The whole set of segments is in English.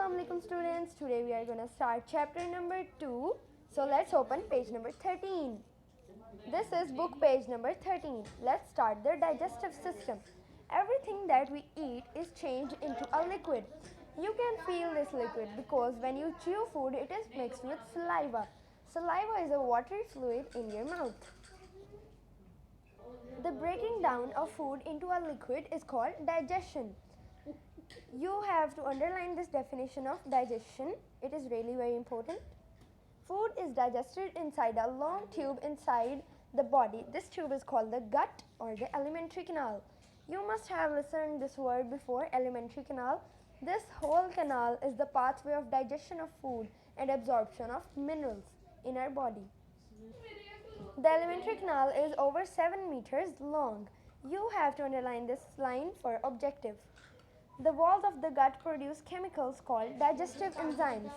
Assalamualaikum students. Today we are going to start chapter number 2. So let's open page number 13. This is book page number 13. Let's start the digestive system. Everything that we eat is changed into a liquid. You can feel this liquid because when you chew food it is mixed with saliva. Saliva is a watery fluid in your mouth. The breaking down of food into a liquid is called digestion. You have to underline this definition of digestion. It is really very important. Food is digested inside a long tube inside the body. This tube is called the gut or the alimentary canal. You must have listened this word before, alimentary canal. This whole canal is the pathway of digestion of food and absorption of minerals in our body. The alimentary canal is over 7 meters long. You have to underline this line for objective. The walls of the gut produce chemicals called digestive enzymes.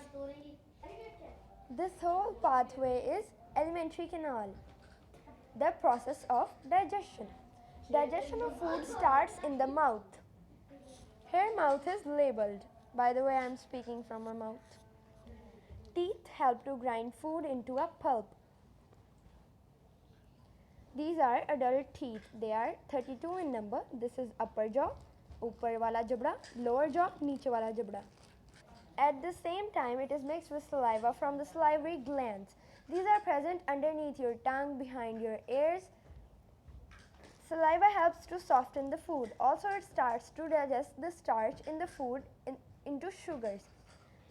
This whole pathway is alimentary canal. The process of digestion. Digestion of food starts in the mouth. Here mouth is labeled. By the way, I am speaking from a mouth. Teeth help to grind food into a pulp. These are adult teeth. They are 32 in number. This is upper jaw, ऊपर वाला जबड़ा, lower jaw, नीचे वाला जबड़ा. At the same time, it is mixed with saliva from the salivary glands. These are present underneath your tongue, behind your ears. Saliva helps to soften the food. Also, it starts to digest the starch in the food into sugars.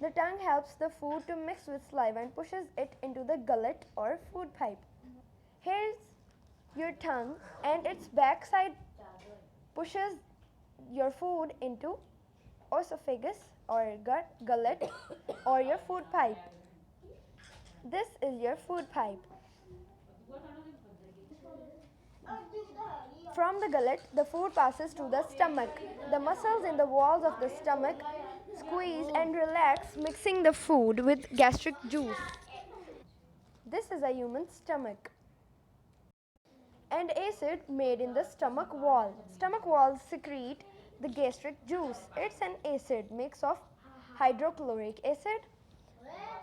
The tongue helps the food to mix with saliva and pushes it into the gullet or food pipe. Here's your tongue and its backside pushes your food into esophagus or gullet or your food pipe. This is your food pipe. From the gullet, the food passes to the stomach. The muscles in the walls of the stomach squeeze and relax, mixing the food with gastric juice. This is a human stomach. And acid made in the stomach wall. Stomach walls secrete the gastric juice. It's an acid mix of hydrochloric acid,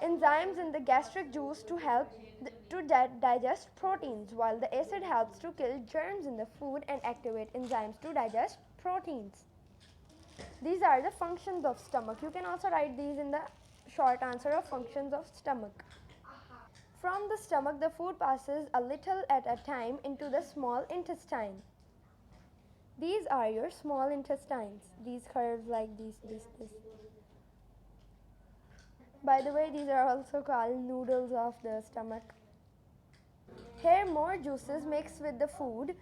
enzymes in the gastric juice to help to digest proteins, while the acid helps to kill germs in the food and activate enzymes to digest proteins. These are the functions of stomach. You can also write these in the short answer of functions of stomach. From the stomach, the food passes a little at a time into the small intestine. These are your small intestines. These curves like this. By the way, these are also called noodles of the stomach. Here more juices mix with the food.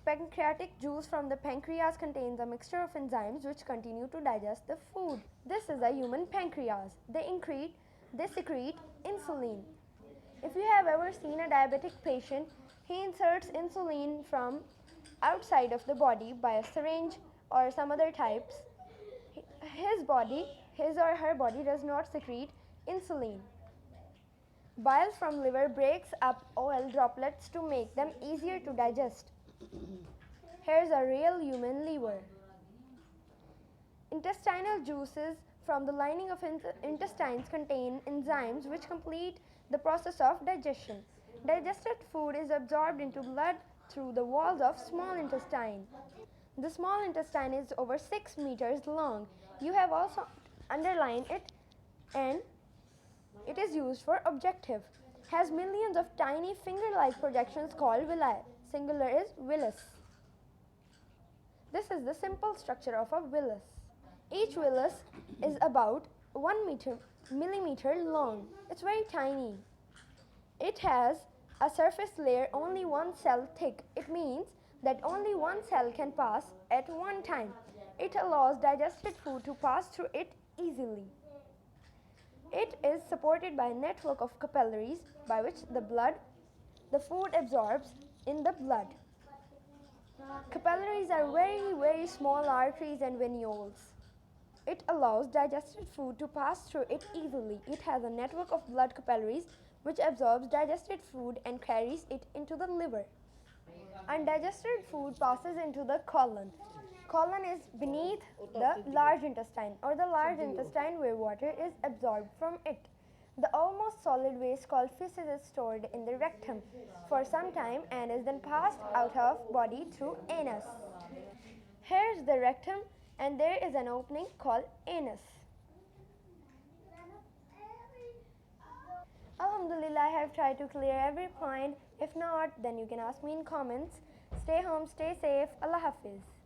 Pancreatic juice from the pancreas contains a mixture of enzymes which continue to digest the food. This is a human pancreas. They secrete insulin. If you have ever seen a diabetic patient, he inserts insulin from outside of the body by a syringe or some other types. His or her body does not secrete insulin. Bile from liver breaks up oil droplets to make them easier to digest. Here's a real human liver. Intestinal juices from the lining of intestines contain enzymes which complete the process of digestion. Digested food is absorbed into blood through the walls of small intestine. The small intestine is over 6 meters long. You have also underlined it and it is used for objective. Has millions of tiny finger-like projections called villi. Singular is villus. This is the simple structure of a villus. Each villus is about 1 millimeter long. It's very tiny. It has a surface layer only 1 cell thick. It means that only 1 cell can pass at one time. It allows digested food to pass through it easily. It is supported by a network of capillaries by which the food absorbs in the blood. Capillaries are very small arteries and venules. It allows digested food to pass through it easily. It has a network of blood capillaries which absorbs digested food and carries it into the liver. Undigested food passes into the colon. Colon is beneath the large intestine or the large intestine where water is absorbed from it. The almost solid waste called feces is stored in the rectum for some time and is then passed out of body through anus. Here's the rectum and there is an opening called anus. Alhamdulillah, I have tried to clear every point. If not, then you can ask me in comments. Stay home, stay safe. Allah Hafiz.